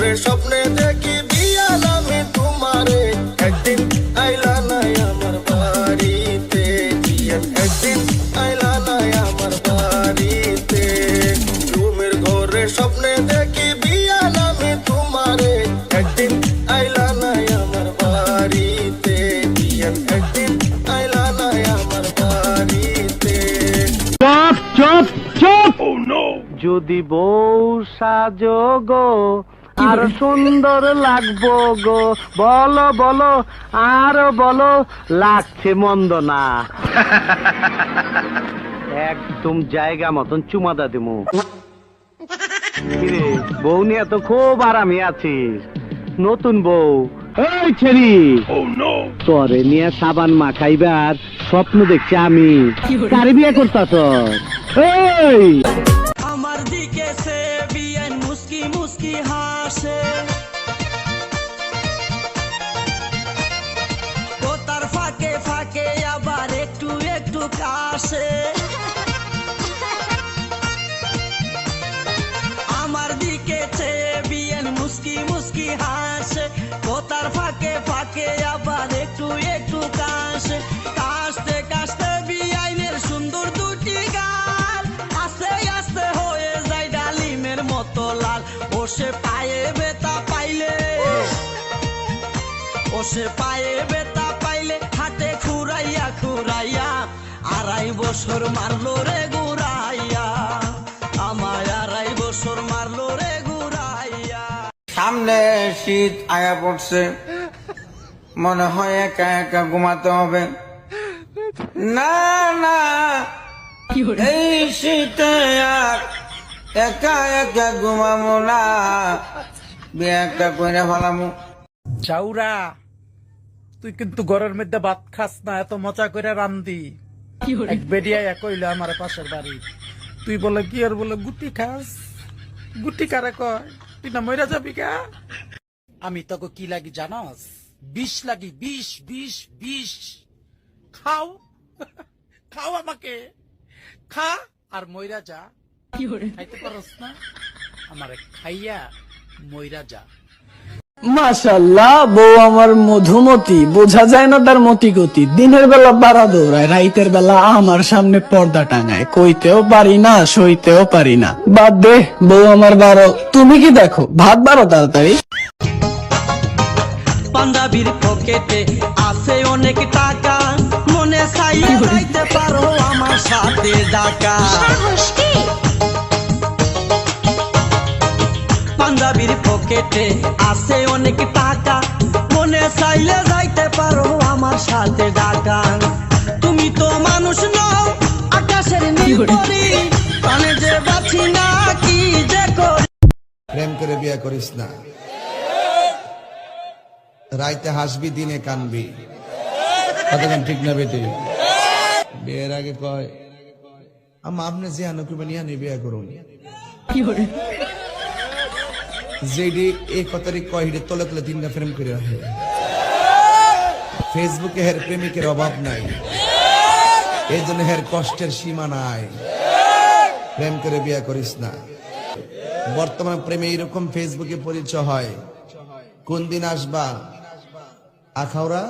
ঘরে স্বপ্নে দেখি বিয়াল আমি তোমারে, একদিন আইলা নাই আমার বাড়িতে, একদিন আইলা নাই আমার বাড়িতে। ঘুমের ঘরে স্বপ্নে দেখি বিয়াল আমি তোমারে, একদিন আইলা নাই আমার বাড়িতে, একদিন আইলা নাই আমার বাড়িতে। চুপ চুপ চুপ। যদি বউ সাজো গো আর সুন্দর লাগবো গো, বলো বলো আরো বলো, লাগছে মন্দ না। একদম জায়গা মতন চুমাদা দিমু। কিরে বউ নিয়ে তো খুব আরামে আছিস। নতুন বউ এই ছেড়ি তরে নিয়ে সাবান মাখাইবার স্বপ্ন দেখছি আমি। কারে বিয়ে করতাছ? এই আমার দিকে সে বিয়ান মুস্কি মুস্কি হাসে, ও তার ফাঁকে ফাঁকে আবার একটু একটু কাশে। আমার দিকে সে বিয়ান মুস্কি মুস্কি হাসে, ও তার ফাঁকে ফাঁকে আবার একটু একটু কাশে। কাশতে কাশতে বিয়াইনের সুন্দর দুটি গাল আস্তে আস্তে হয়ে যায় ডালিমের মতো লাল। ও সে পায়ে বেতা পাইলে, ও সে পায়ে বেতা পাইলে হাতে খুরাইয়া খুরাইয়া 2.5 বছর মারলো রে গুড়াইয়া, আমায় 2.5 বছর মারলো রে গুড়াইয়া। সামনে শীত আয়া পড়ছে, মনে হয় একা একা ঘুমাতে হবে। না না, এই শীতে আর একা একা ঘুমাবো না, বিয়ে একটা কইরা ফেলামু। চাউরা, তুই কিন্তু ঘরের মধ্যে ভাত খাস না, এত মজা করে রান্ধি। এক বেডিয়া কইলো আমার পাশের বাড়ি, তুই বলে কি আর বলে গুটি খাস। গুটি কারে কয়? তুই না মইরা যাবি কা? আমি তোকে কি লাগি জানাস? বিষ লাগি, বিষ বিষ বিষ। খাও খাও, আমাকে খা আর মইরা যা। খাইতে পারস না? আমারে খাইয়া মইরা যা। মাশাআল্লাহ, বউ আমার মধুমতি, বোঝা যায় না তার মতি গতি। দিনের বেলা বাড়া দৌড়ায়, রাইতের বেলা আমার সামনে পর্দা টাঙায়। কইতেও পারি না, সইতেও পারি না। বাদ দে, বউ আমার বারো। তুমি কি দেখো? ভাত বারো তাড়াতাড়ি। পাঞ্জাবির পকেটে আছে অনেক টাকা, মনে চাইলে যাইতে পারো আমার সাথে ঢাকা। পাঞ্জাবির পকেটে আছে অনেক টাকা, মনে চাইলে যাইতে পারো আমার সাথে ঢাকা। তুমি তো মানুষ নও, আকাশের নীল পরি, কানে যে বাছি না কি যে করি। প্রেম করে বিয়ে করিস না, রাইতে হাসবি দিনে কানবি। কতক্ষণ ঠিক না বেটে? বিয়ের আগে কয় আম্মা আপনি যে আনুকুবে নিয়ে আনি বিয়ে করুন, যেডি এই কথারই কয় হিডে তলে তলে 3টা প্রেম করে রাখে। ফেসবুকে হের প্রেমিকের অভাব নাই, এই জন্য হের কষ্টের সীমা নাই। প্রেম করে বিয়ে করিস না। বর্তমান প্রেমে এইরকম ফেসবুকে পরিচয় হয়। কোন দিন আসবা আখাউড়া?